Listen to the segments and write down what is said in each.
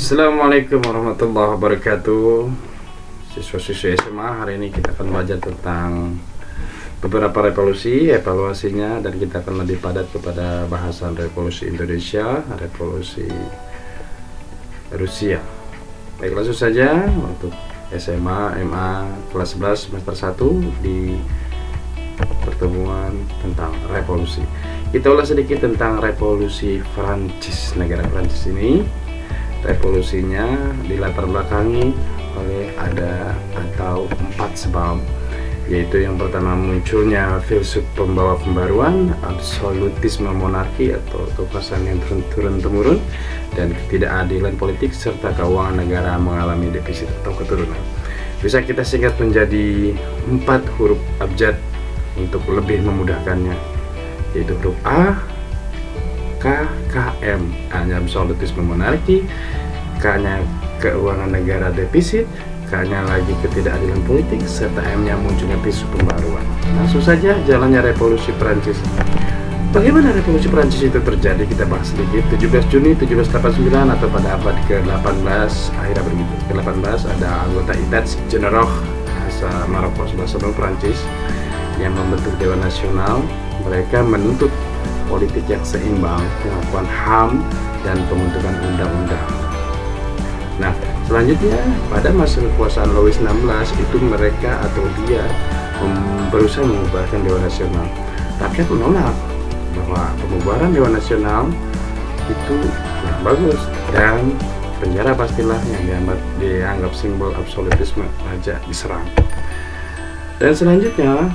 Assalamualaikum warahmatullahi wabarakatuh. Siswa-siswi SMA, hari ini kita akan belajar tentang beberapa revolusi, evaluasinya, dan kita akan lebih padat kepada bahasan revolusi Indonesia, revolusi Rusia. Baik, langsung saja untuk SMA, MA kelas 11 semester 1 di pertemuan tentang revolusi. Kita ulas sedikit tentang revolusi Prancis. Negara Prancis ini revolusinya dilatar belakangi oleh ada atau 4 sebab, yaitu yang pertama munculnya filsuf pembawa pembaruan, absolutisme monarki atau kekuasaan yang turun-temurun, dan ketidakadilan politik serta keuangan negara mengalami defisit atau keturunan. Bisa kita singkat menjadi 4 huruf abjad untuk lebih memudahkannya, yaitu huruf A, K, KM. A-nya absolutisme monarki, K-nya keuangan negara defisit, K-nya lagi ketidakadilan politik, serta M-nya munculnya filsuf pembaruan. Langsung saja jalannya revolusi Prancis. Bagaimana revolusi Prancis itu terjadi? Kita bahas sedikit. 17 Juni 1789 atau pada abad ke-18, akhir abad ke-18, ada anggota États Généraux bahasa Maroko, bahasa Prancis, yang membentuk Dewan Nasional. Mereka menuntut politik yang seimbang, pengakuan HAM, dan pembentukan undang-undang. Nah, selanjutnya pada masa kekuasaan Louis XVI itu mereka atau dia berusaha mengubarkan Dewan Nasional. Rakyat menolak bahwa pembubaran Dewan Nasional itu kurang bagus, dan penjara pastilah yang dianggap simbol absolutisme raja diserang. Dan selanjutnya,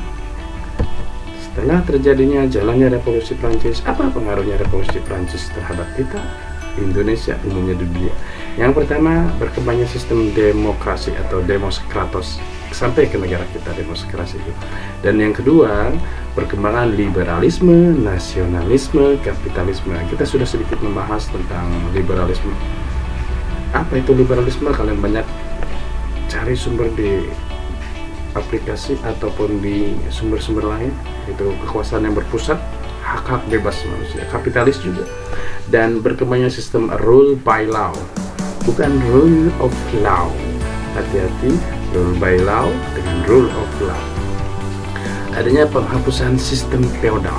setelah terjadinya jalannya revolusi Prancis, apa pengaruhnya revolusi Prancis terhadap kita, Indonesia, umumnya dunia? Yang pertama, berkembangnya sistem demokrasi atau demokrasi sampai ke negara kita, demokrasi itu. Dan yang kedua, perkembangan liberalisme, nasionalisme, kapitalisme. Kita sudah sedikit membahas tentang liberalisme. Apa itu liberalisme? Kalian banyak cari sumber di aplikasi ataupun di sumber-sumber lain. Itu kekuasaan yang berpusat, hak-hak bebas manusia, kapitalis juga. Dan berkembangnya sistem rule by law, bukan rule of law. Hati-hati, rule by law dengan rule of law. Adanya penghapusan sistem feodal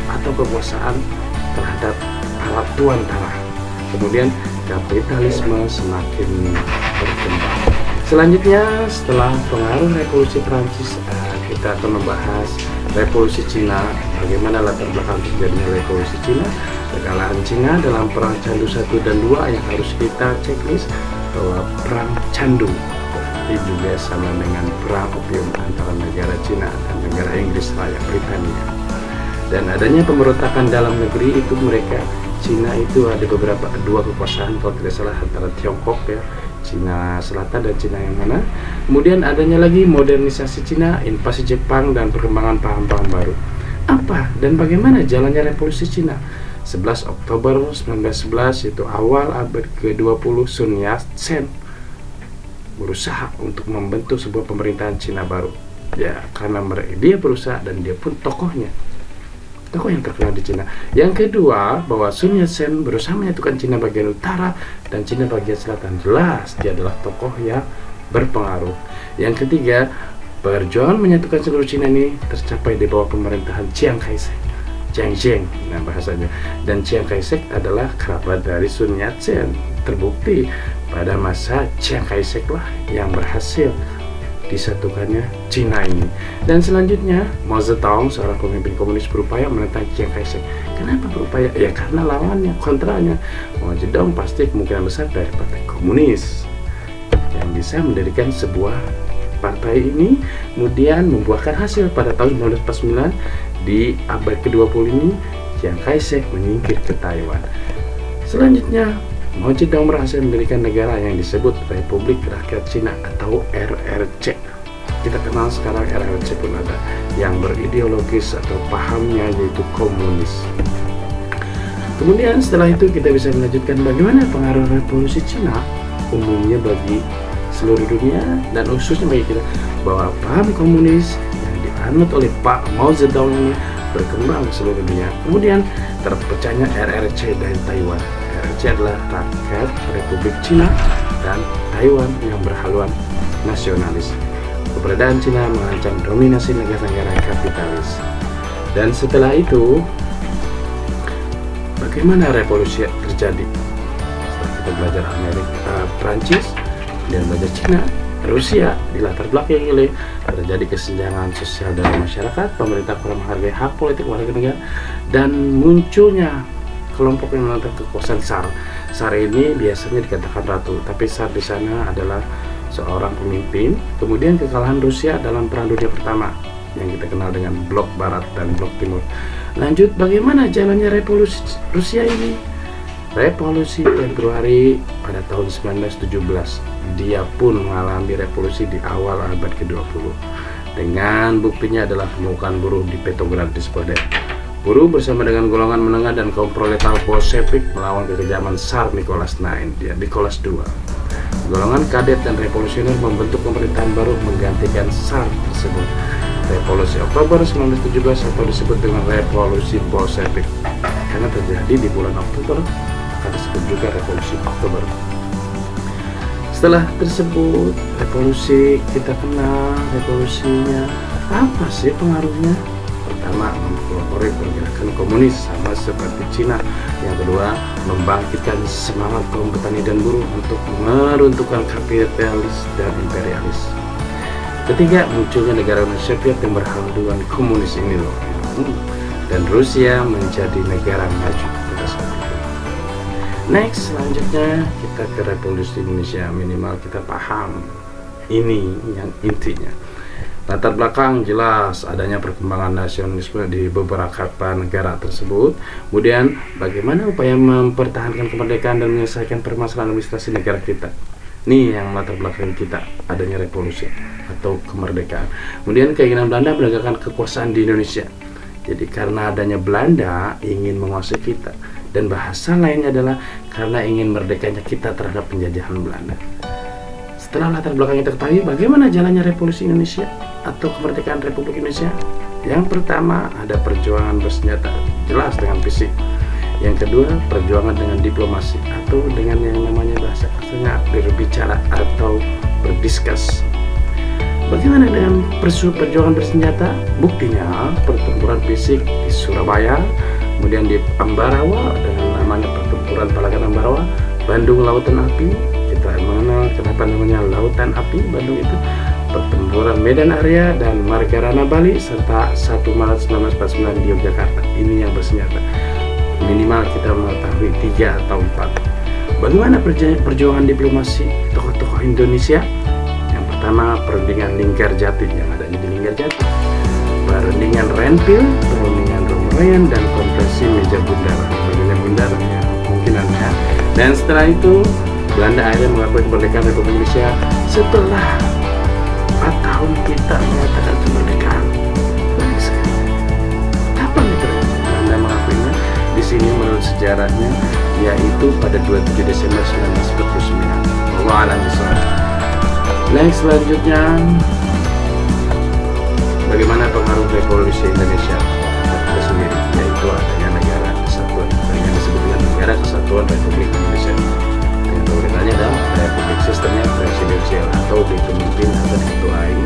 atau kekuasaan terhadap para tuan tanah. Kemudian kapitalisme semakin berkembang. Selanjutnya, setelah pengaruh revolusi Prancis, kita akan membahas revolusi Cina. Bagaimana latar belakang terjadinya revolusi Cina, kekalahan Cina dalam perang Candu 1 dan 2 yang harus kita checklist, bahwa perang Candu berarti juga sama dengan perang opium antara negara Cina dan negara Inggris Raya Britania. Dan adanya pemberontakan dalam negeri itu, mereka Cina itu ada dua kekuasaan kalau tidak salah, antara Tiongkok ya, Cina Selatan dan Cina yang mana. Kemudian adanya lagi modernisasi Cina, invasi Jepang, dan perkembangan paham-paham baru. Apa dan bagaimana jalannya revolusi Cina? 11 Oktober 1911, itu awal abad ke-20, Sun Yat-sen berusaha untuk membentuk sebuah pemerintahan Cina baru. Ya, karena dia berusaha dan dia pun tokoh yang terkenal di Cina. Yang kedua, bahwa Sun Yat-sen berusaha menyatukan Cina bagian utara dan Cina bagian selatan. Jelas dia adalah tokoh yang berpengaruh. Yang ketiga, perjuangan menyatukan seluruh Cina ini tercapai di bawah pemerintahan Chiang Kai-shek, Jiang Zheng, nah bahasanya. Dan Chiang Kai-shek adalah kerabat dari Sun Yat-sen. Terbukti pada masa Chiang Kai-shek lah yang berhasil disatukannya Cina ini. Dan selanjutnya, Mao Zedong, seorang pemimpin komunis, berupaya menentang Chiang Kai-shek. Kenapa berupaya? Ya karena lawannya, kontranya. Mao Zedong pasti kemungkinan besar dari partai komunis yang bisa mendirikan sebuah partai ini, kemudian membuahkan hasil pada tahun 1949. Di abad ke-20 ini, Chiang Kai-shek menyingkir ke Taiwan. Selanjutnya, Mao Zedong berhasil mendirikan negara yang disebut Republik Rakyat Cina atau RRC. Kita kenal sekarang RRC pun ada, yang berideologis atau pahamnya yaitu komunis. Kemudian setelah itu kita bisa melanjutkan bagaimana pengaruh revolusi Cina umumnya bagi seluruh dunia, dan khususnya bagi kita, bahwa paham komunis yang dianut oleh Pak Mao Zedong ini berkembang ke seluruh dunia. Kemudian terpecahnya RRC dari Taiwan. PRC adalah Rakyat Republik Cina dan Taiwan yang berhaluan nasionalis. Keberadaan Cina mengancam dominasi negara-negara kapitalis. Dan setelah itu, bagaimana revolusi terjadi? Setelah kita belajar Prancis dan belajar Cina, Rusia, di latar belakang oleh terjadi kesenjangan sosial dalam masyarakat, pemerintah kurang menghargai hak politik warga negara, dan munculnya kelompok yang menentang kekuasaan Tsar. Tsar ini biasanya dikatakan ratu, tapi Tsar di sana adalah seorang pemimpin. Kemudian kekalahan Rusia dalam Perang Dunia Pertama yang kita kenal dengan Blok Barat dan Blok Timur. Lanjut, bagaimana jalannya revolusi Rusia ini? Revolusi Februari pada tahun 1917, dia pun mengalami revolusi di awal abad ke-20. Dengan buktinya adalah pembukaan buruh di Petrograd di sebuah daerah. Buruh bersama dengan golongan menengah dan kaum proletar Bolshevik melawan kekejaman Tsar Nicholas II. Golongan kadet dan revolusioner membentuk pemerintahan baru menggantikan Tsar tersebut. Revolusi Oktober 1917 atau disebut dengan Revolusi Bolshevik karena terjadi di bulan Oktober, maka disebut juga Revolusi Oktober. Setelah tersebut, revolusi kita kenal revolusinya apa sih pengaruhnya? Pertama, mempelopori pergerakan komunis sama seperti Cina. Yang kedua, membangkitkan semangat kaum petani dan buruh untuk meruntuhkan kapitalis dan imperialis. Ketiga, munculnya negara Uni Soviet yang berhaluan komunis ini loh. Dan Rusia menjadi negara maju pada saat itu. Next, selanjutnya kita ke revolusi Indonesia. Minimal kita paham ini yang intinya. Latar belakang jelas adanya perkembangan nasionalisme di beberapa negara tersebut. Kemudian bagaimana upaya mempertahankan kemerdekaan dan menyelesaikan permasalahan administrasi negara kita. Ini yang latar belakang kita adanya revolusi atau kemerdekaan. Kemudian keinginan Belanda menegakkan kekuasaan di Indonesia. Jadi karena adanya Belanda ingin menguasai kita, dan bahasa lainnya adalah karena ingin merdekanya kita terhadap penjajahan Belanda. Setelah latar belakang kita ketahui, bagaimana jalannya revolusi Indonesia atau kemerdekaan Republik Indonesia? Yang pertama, ada perjuangan bersenjata, jelas dengan fisik. Yang kedua, perjuangan dengan diplomasi atau dengan yang namanya bahasa kasarnya berbicara atau berdiskus. Bagaimana dengan perjuangan bersenjata? Buktinya pertempuran fisik di Surabaya, kemudian di Ambarawa dengan namanya pertempuran Palagan Ambarawa, Bandung Lautan Api, kita mengenal kenapa namanya Lautan Api Bandung itu, pertempuran Medan Area dan Margarana Bali, serta 1 Maret 1949 di Yogyakarta. Ini yang bersenjata. Minimal kita mengetahui 3 atau 4. Bagaimana perjuangan diplomasi tokoh-tokoh Indonesia? Yang pertama, perundingan Linggarjati yang adanya di Linggarjati, perundingan Renville, perundingan Romoyan, dan konferensi Meja Bundar. Meja Bundar ya kemungkinannya. Dan setelah itu Belanda akhirnya mengakui kemerdekaan Republik Indonesia setelah 4 tahun kita menyatakan kemerdekaan. Kapan itu Belanda mengakuinya? Di sini menurut sejarahnya yaitu pada 27 Desember 1949. Allah alam bisawab. Next, selanjutnya bagaimana pengaruh revolusi Indonesia itu sendiri, yaitu adanya negara kesatuan yang disebut dengan Negara Kesatuan Republik Indonesia. Yang pemerintahannya adalah republik, sistemnya presidensial atau dipimpin atau diketuai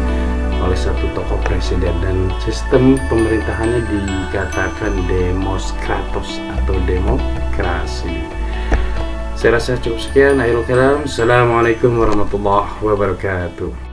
oleh satu tokoh presiden, dan sistem pemerintahannya dikatakan demokratos atau demokrasi. Saya rasa cukup sekian. Akhirul kalam. Assalamualaikum warahmatullahi wabarakatuh.